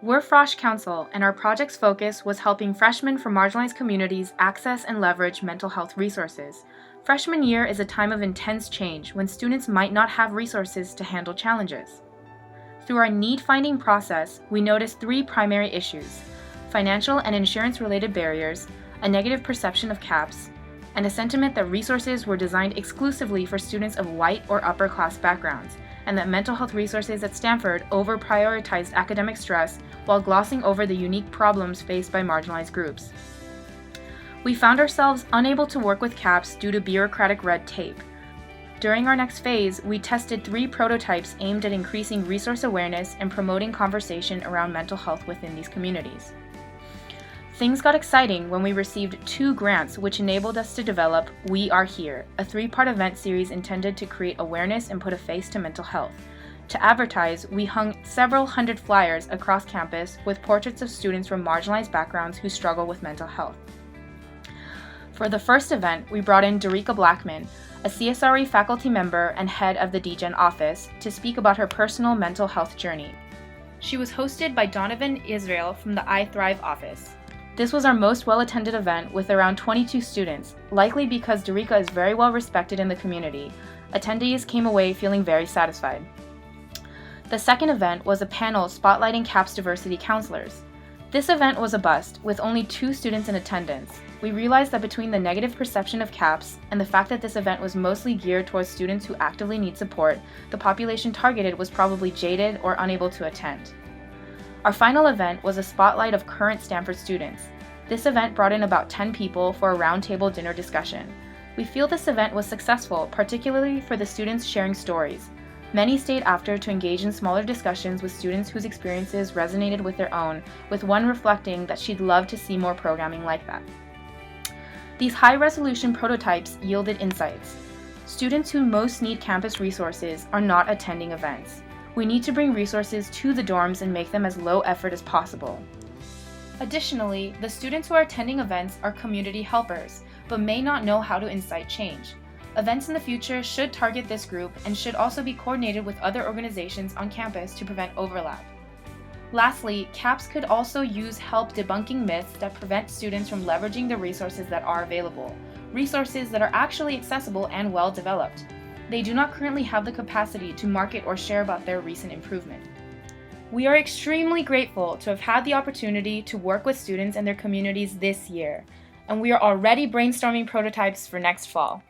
We're Frosh Counsel, and our project's focus was helping freshmen from marginalized communities access and leverage mental health resources. Freshman year is a time of intense change when students might not have resources to handle challenges. Through our need-finding process, we noticed three primary issues: financial and insurance-related barriers, a negative perception of CAPS, and a sentiment that resources were designed exclusively for students of white or upper-class backgrounds, and that mental health resources at Stanford over-prioritized academic stress while glossing over the unique problems faced by marginalized groups. We found ourselves unable to work with CAPS due to bureaucratic red tape. During our next phase, we tested 3 prototypes aimed at increasing resource awareness and promoting conversation around mental health within these communities. Things got exciting when we received 2 grants which enabled us to develop We Are Here, a 3-part event series intended to create awareness and put a face to mental health. To advertise, we hung several hundred flyers across campus with portraits of students from marginalized backgrounds who struggle with mental health. For the first event, we brought in Derica Blackman, a CSRE faculty member and head of the DGen office, to speak about her personal mental health journey. She was hosted by Donovan Israel from the I Thrive office. This was our most well-attended event with around 22 students, likely because Derica is very well respected in the community. Attendees came away feeling very satisfied. The second event was a panel spotlighting CAPS diversity counselors. This event was a bust, with only 2 students in attendance. We realized that between the negative perception of CAPS and the fact that this event was mostly geared towards students who actively need support, the population targeted was probably jaded or unable to attend. Our final event was a spotlight of current Stanford students. This event brought in about 10 people for a roundtable dinner discussion. We feel this event was successful, particularly for the students sharing stories. Many stayed after to engage in smaller discussions with students whose experiences resonated with their own, with one reflecting that she'd love to see more programming like that. These high-resolution prototypes yielded insights. Students who most need campus resources are not attending events. We need to bring resources to the dorms and make them as low effort as possible. Additionally, the students who are attending events are community helpers, but may not know how to incite change. Events in the future should target this group and should also be coordinated with other organizations on campus to prevent overlap. Lastly, CAPS could also use help debunking myths that prevent students from leveraging the resources that are available, resources that are actually accessible and well developed. They do not currently have the capacity to market or share about their recent improvement. We are extremely grateful to have had the opportunity to work with students and their communities this year, and we are already brainstorming prototypes for next fall.